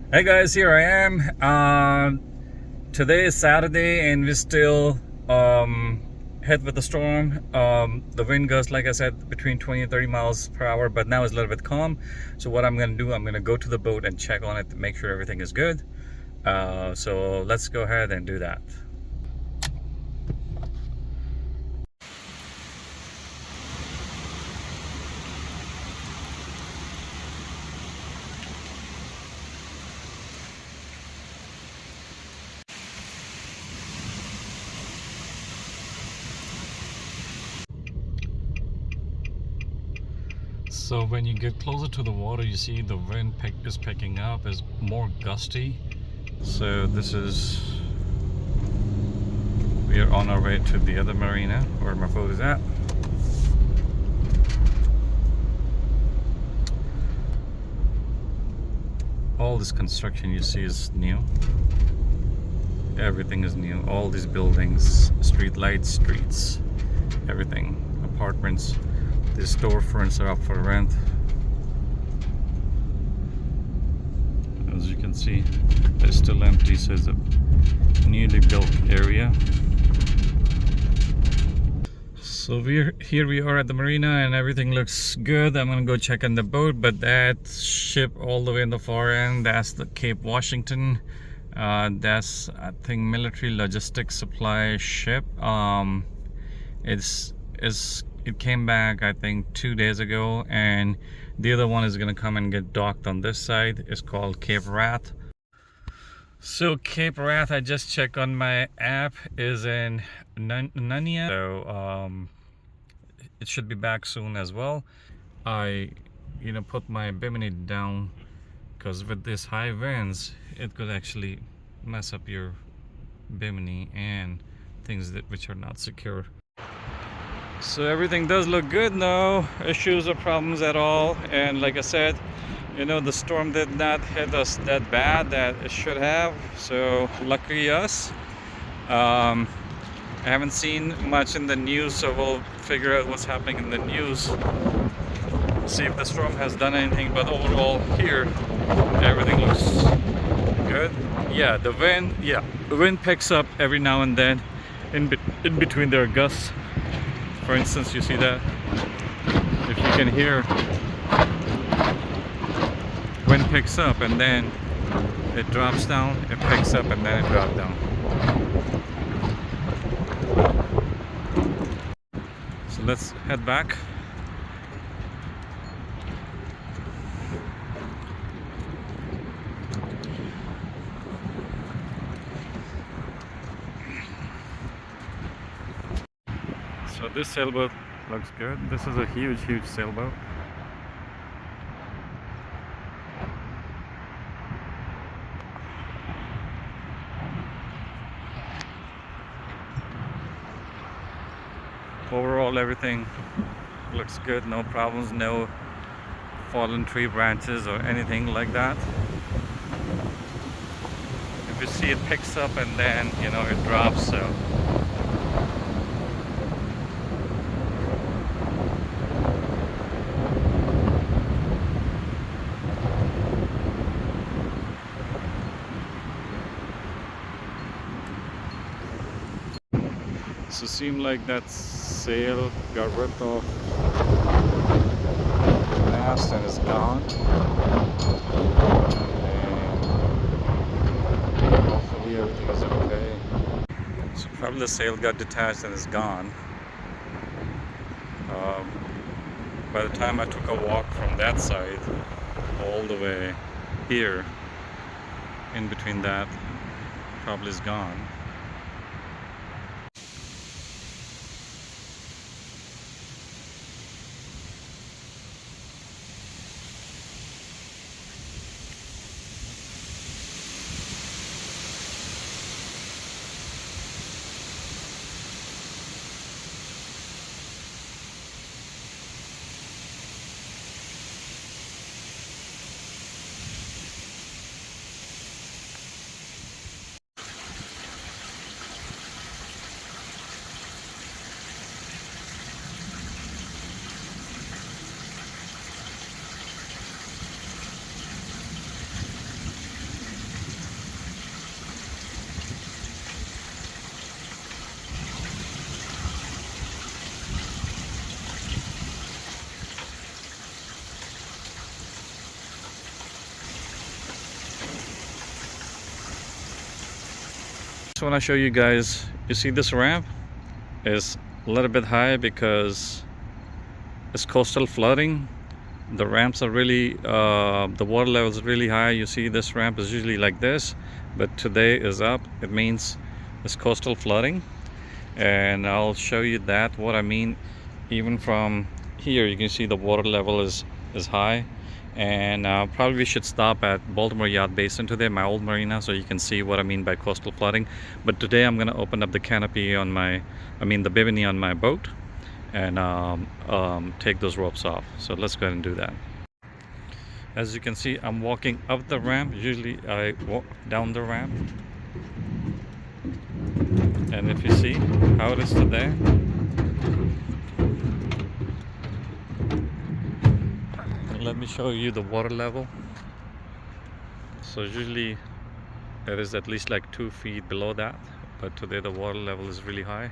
Hey guys, here I am. Today is Saturday and we're still hit with the storm. The wind gusts, like I said, between 20 and 30 miles per hour, but now it's a little bit calm. So what I'm going to do, I'm going to go to the boat and check on it to make sure everything is good. So let's go ahead and do that. So when you get closer to the water, you see the wind is picking up, is more gusty. So we are on our way to the other marina where my boat is at. All this construction you see is new. Everything is new. All these buildings, street lights, streets, everything. Apartments. The storefronts are up for rent. As you can see, they're still empty, so it's a newly built area. So here we are at the marina and everything looks good. I'm gonna go check on the boat, but that ship all the way in the far end, that's the Cape Washington. That's, I think, military logistics supply ship. It came back, I think, 2 days ago, and the other one is gonna come and get docked on this side. It's called Cape Wrath. So Cape Wrath, I just checked on my app, is in Nunya. So it should be back soon as well. I put my bimini down because with this high winds it could actually mess up your bimini and things which are not secure. So everything does look good, no issues or problems at all. And like I said, the storm did not hit us that bad that it should have, so lucky us. I haven't seen much in the news, so we'll figure out what's happening in the news, see if the storm has done anything. But overall here everything looks good. Yeah, the wind picks up every now and then in between their gusts. For instance, you see that, if you can hear, wind picks up and then it drops down, it picks up and then it drops down. So let's head back. So this sailboat looks good. This is a huge sailboat. Overall everything looks good, no problems, no fallen tree branches or anything like that. If you see, it picks up and then it drops. So it seemed like that sail got ripped off the mast and is gone. And hopefully everything is okay. So probably the sail got detached and is gone. By the time I took a walk from that side all the way here, in between that, probably is gone. Just want to show you guys, you see this ramp is a little bit high because it's coastal flooding. The ramps are really, the water level is really high. You see this ramp is usually like this, but today is up. It means it's coastal flooding. And I'll show you that, what I mean. Even from here you can see the water level is high. And probably we should stop at Baltimore Yacht Basin today, my old marina, so you can see what I mean by coastal flooding. But today I'm gonna open up the canopy on my, the bimini on my boat, and take those ropes off. So let's go ahead and do that. As you can see, I'm walking up the ramp. Usually I walk down the ramp. And if you see how it is today, let me show you the water level. So usually it is at least like 2 feet below that, but today the water level is really high.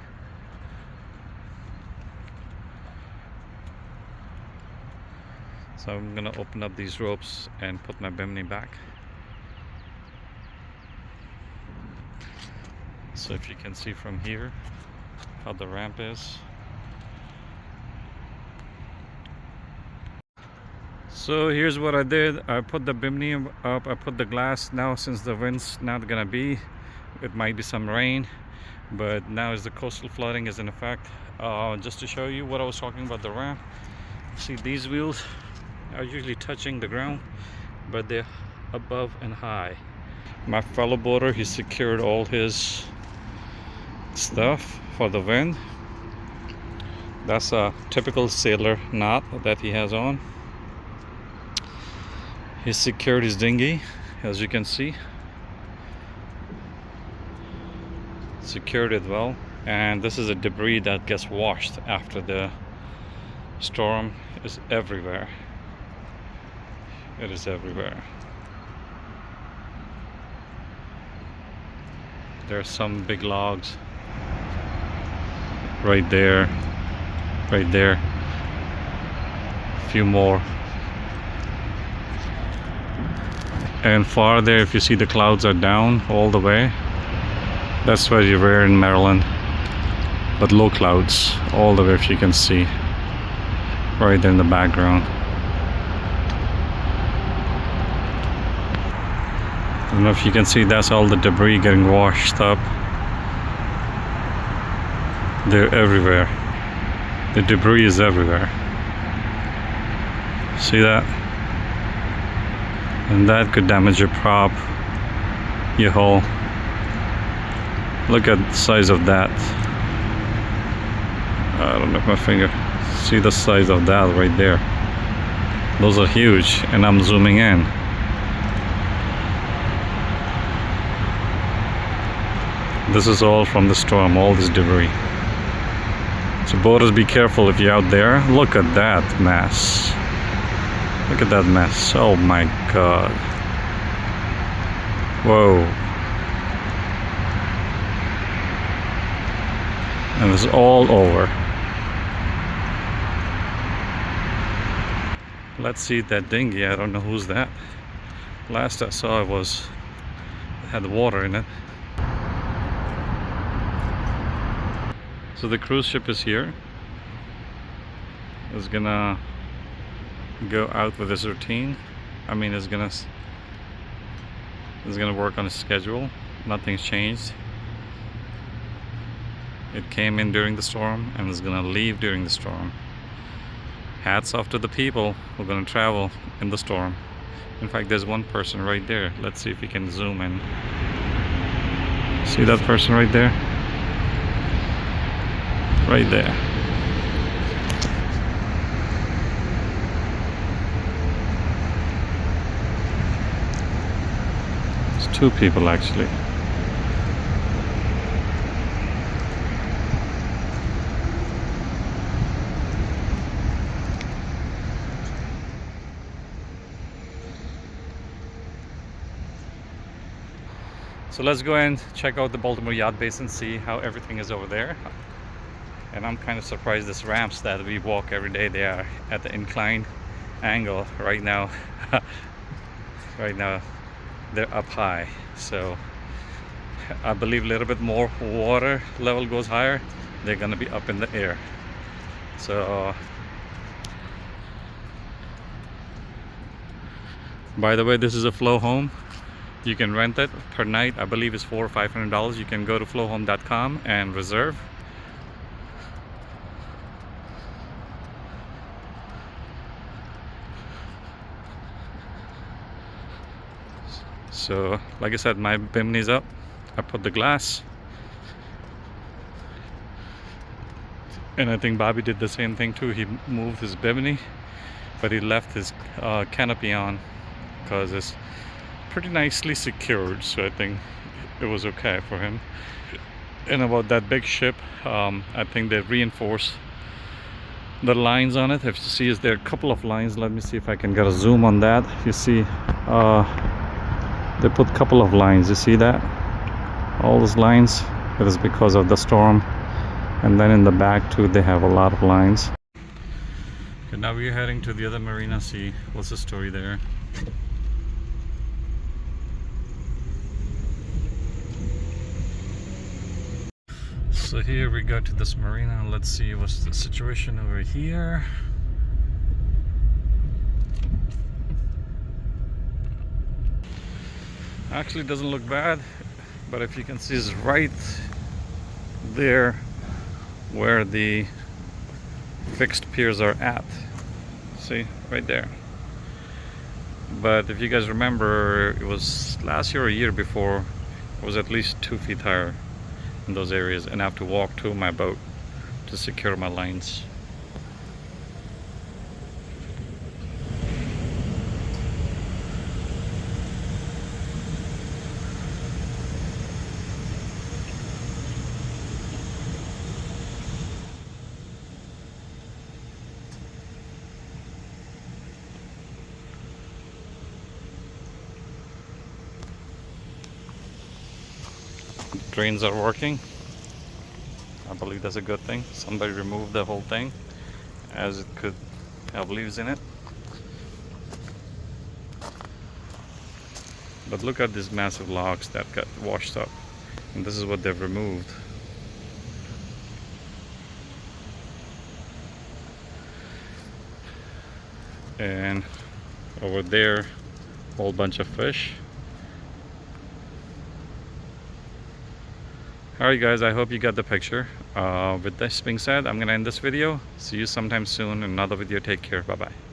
So I'm gonna open up these ropes and put my bimini back. So if you can see from here how the ramp is. So here's what I did. I put the bimini up, I put the glass. Now since the wind's not gonna be, it might be some rain, but now as the coastal flooding is in effect, just to show you what I was talking about the ramp. See, these wheels are usually touching the ground, but they're above and high. My fellow boater, he secured all his stuff for the wind. That's a typical sailor knot that he has on. He secured his dinghy, as you can see. Secured it well. And this is a debris that gets washed after the storm. Is everywhere. It is everywhere. There's some big logs right there, right there, a few more, and far there, if you see, the clouds are down all the way. That's where you were in Maryland, but low clouds all the way, if you can see right there in the background. I don't know if you can see, that's all the debris getting washed up. They're everywhere. The debris is everywhere. See that? And that could damage your prop, your hull. Look at the size of that. I don't know if my finger. See the size of that right there. Those are huge, and I'm zooming in. This is all from the storm, all this debris. So boaters, be careful if you're out there. Look at that mess. Look at that mess. Oh my God. Whoa. And it's all over. Let's see that dinghy. I don't know who's that. Last I saw it had water in it. So the cruise ship is here. It's gonna go out with his routine. It's gonna work on his schedule. Nothing's changed. It came in during the storm and is gonna leave during the storm. Hats off to the people who are gonna travel in the storm. In fact, there's one person right there. Let's see if we can zoom in. See that person right there? Right there. It's 2 people actually. So let's go and check out the Baltimore Yacht Basin, see how everything is over there. And I'm kind of surprised these ramps that we walk every day, they are at the inclined angle right now. Right now they're up high, so I believe a little bit more water level goes higher, they're gonna be up in the air. So by the way, this is a flow home. You can rent it per night. I believe it's $400 or $500. You can go to flowhome.com and reserve. So like I said, my bimini's up. I put the glass, and I think Bobby did the same thing too. He moved his bimini, but he left his canopy on because it's pretty nicely secured, so I think it was okay for him. And about that big ship, I think they reinforced the lines on it. If you see, is there a couple of lines? Let me see if I can get a zoom on that. You see, they put a couple of lines. You see that? All those lines. It is because of the storm. And then in the back too, they have a lot of lines. Okay, now we're heading to the other marina. See what's the story there. So here we go to this marina. Let's see what's the situation over here. Actually, it doesn't look bad, but if you can see, it's right there where the fixed piers are at. See, right there. But if you guys remember, it was last year or a year before, it was at least 2 feet higher in those areas, and I have to walk to my boat to secure my lines. Drains are working. I believe that's a good thing. Somebody removed the whole thing, as it could have leaves in it. But look at these massive logs that got washed up, and this is what they've removed. And over there, a whole bunch of fish. Alright guys, I hope you got the picture. With this being said, I'm gonna end this video. See you sometime soon in another video. Take care. Bye bye.